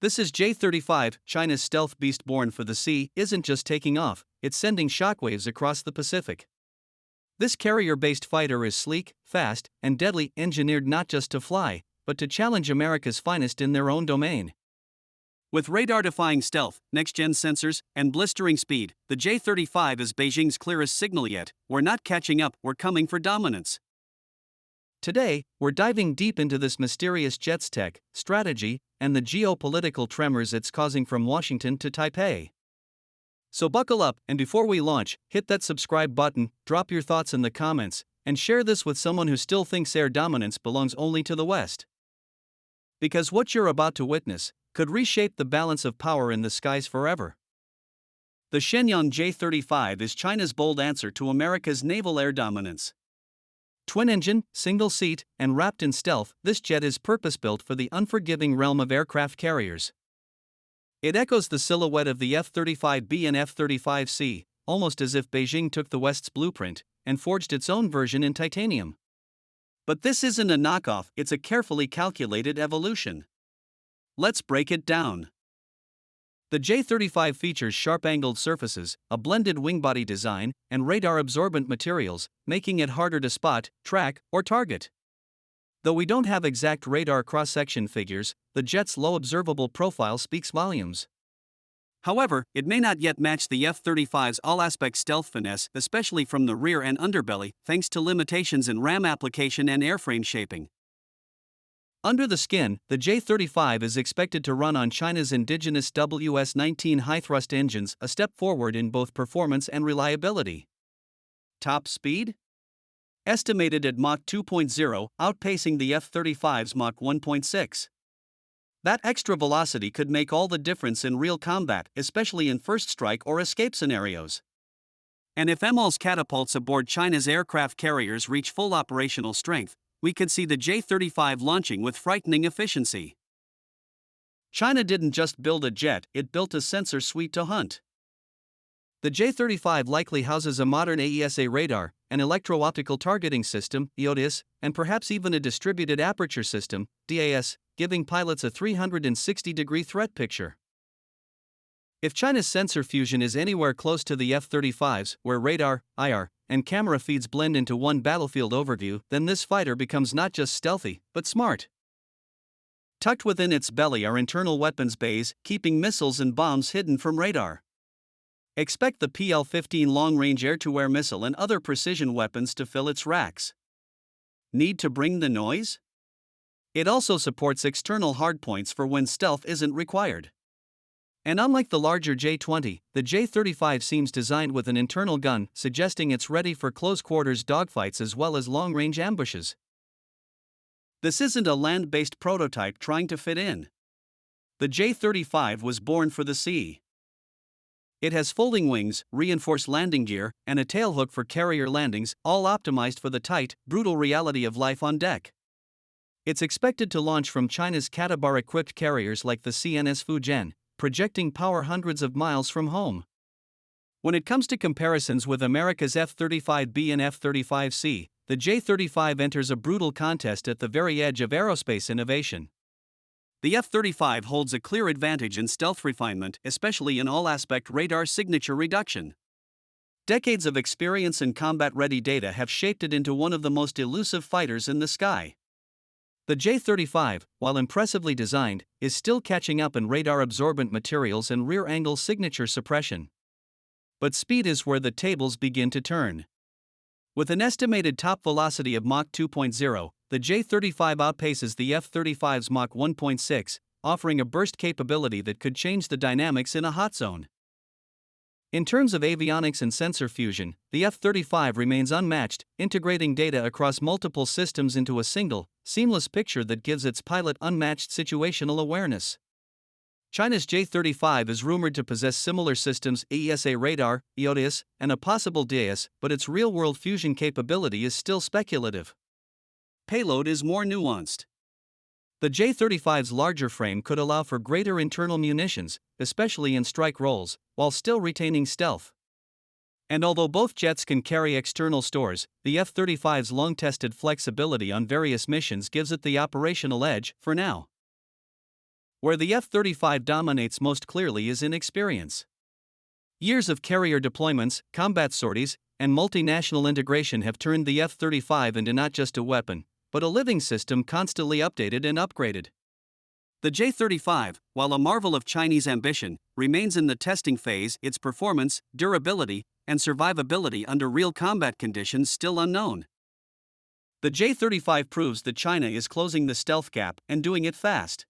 This is J-35, China's stealth beast born for the sea, isn't just taking off, it's sending shockwaves across the Pacific. This carrier-based fighter is sleek, fast, and deadly, engineered not just to fly, but to challenge America's finest in their own domain. With radar-defying stealth, next-gen sensors, and blistering speed, the J-35 is Beijing's clearest signal yet. We're not catching up, we're coming for dominance. Today, we're diving deep into this mysterious jet's tech, strategy, and the geopolitical tremors it's causing from Washington to Taipei. So buckle up, and before we launch, hit that subscribe button, drop your thoughts in the comments, and share this with someone who still thinks air dominance belongs only to the West. Because what you're about to witness could reshape the balance of power in the skies forever. The Shenyang J-35 is China's bold answer to America's naval air dominance. Twin-engine, single-seat, and wrapped in stealth, this jet is purpose-built for the unforgiving realm of aircraft carriers. It echoes the silhouette of the F-35B and F-35C, almost as if Beijing took the West's blueprint and forged its own version in titanium. But this isn't a knockoff, it's a carefully calculated evolution. Let's break it down. The J-35 features sharp-angled surfaces, a blended wing-body design, and radar-absorbent materials, making it harder to spot, track, or target. Though we don't have exact radar cross-section figures, the jet's low observable profile speaks volumes. However, it may not yet match the F-35's all-aspect stealth finesse, especially from the rear and underbelly, thanks to limitations in ram application and airframe shaping. Under the skin, the J-35 is expected to run on China's indigenous WS-19 high-thrust engines, a step forward in both performance and reliability. Top speed? Estimated at Mach 2.0, outpacing the F-35's Mach 1.6. That extra velocity could make all the difference in real combat, especially in first strike or escape scenarios. And if ML's catapults aboard China's aircraft carriers reach full operational strength, we could see the J-35 launching with frightening efficiency. China didn't just build a jet, it built a sensor suite to hunt. The J-35 likely houses a modern AESA radar, an electro-optical targeting system, EOTIS, and perhaps even a distributed aperture system, DAS, giving pilots a 360-degree threat picture. If China's sensor fusion is anywhere close to the F-35's, where radar, IR, and camera feeds blend into one battlefield overview, then this fighter becomes not just stealthy, but smart. Tucked within its belly are internal weapons bays, keeping missiles and bombs hidden from radar. Expect the PL-15 long-range air-to-air missile and other precision weapons to fill its racks. Need to bring the noise? It also supports external hardpoints for when stealth isn't required. And unlike the larger J-20, the J-35 seems designed with an internal gun, suggesting it's ready for close-quarters dogfights as well as long-range ambushes. This isn't a land-based prototype trying to fit in. The J-35 was born for the sea. It has folding wings, reinforced landing gear, and a tailhook for carrier landings, all optimized for the tight, brutal reality of life on deck. It's expected to launch from China's Katabar-equipped carriers like the CNS Fujian, projecting power hundreds of miles from home. When it comes to comparisons with America's F-35B and F-35C, the J-35 enters a brutal contest at the very edge of aerospace innovation. The F-35 holds a clear advantage in stealth refinement, especially in all-aspect radar signature reduction. Decades of experience and combat-ready data have shaped it into one of the most elusive fighters in the sky. The J-35, while impressively designed, is still catching up in radar-absorbent materials and rear-angle signature suppression. But speed is where the tables begin to turn. With an estimated top velocity of Mach 2.0, the J-35 outpaces the F-35's Mach 1.6, offering a burst capability that could change the dynamics in a hot zone. In terms of avionics and sensor fusion, the F-35 remains unmatched, integrating data across multiple systems into a single, seamless picture that gives its pilot unmatched situational awareness. China's J-35 is rumored to possess similar systems, AESA radar, EOTIS, and a possible DAS, but its real-world fusion capability is still speculative. Payload is more nuanced. The J-35's larger frame could allow for greater internal munitions, especially in strike roles, while still retaining stealth. And although both jets can carry external stores, the F-35's long-tested flexibility on various missions gives it the operational edge, for now. Where the F-35 dominates most clearly is in experience. Years of carrier deployments, combat sorties, and multinational integration have turned the F-35 into not just a weapon, but a living system constantly updated and upgraded. The J-35, while a marvel of Chinese ambition, remains in the testing phase, its performance, durability, and survivability under real combat conditions still unknown. The J-35 proves that China is closing the stealth gap and doing it fast.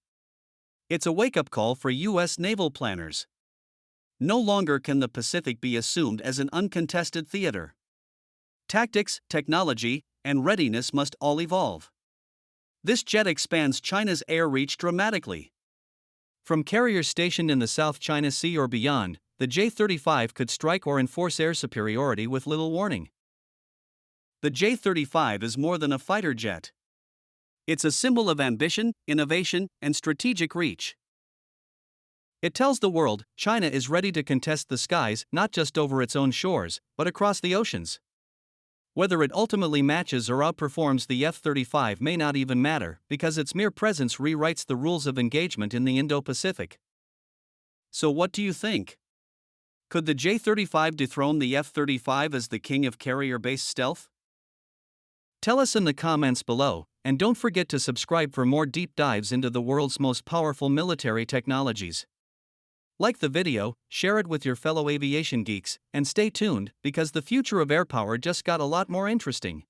It's a wake-up call for U.S. naval planners. No longer can the Pacific be assumed as an uncontested theater. Tactics, technology, and readiness must all evolve. This jet expands China's air reach dramatically. From carriers stationed in the South China Sea or beyond, the J-35 could strike or enforce air superiority with little warning. The J-35 is more than a fighter jet. It's a symbol of ambition, innovation, and strategic reach. It tells the world China is ready to contest the skies not just over its own shores, but across the oceans. Whether it ultimately matches or outperforms the F-35 may not even matter, because its mere presence rewrites the rules of engagement in the Indo-Pacific. So what do you think? Could the J-35 dethrone the F-35 as the king of carrier-based stealth? Tell us in the comments below, and don't forget to subscribe for more deep dives into the world's most powerful military technologies. Like the video, share it with your fellow aviation geeks, and stay tuned because the future of air power just got a lot more interesting.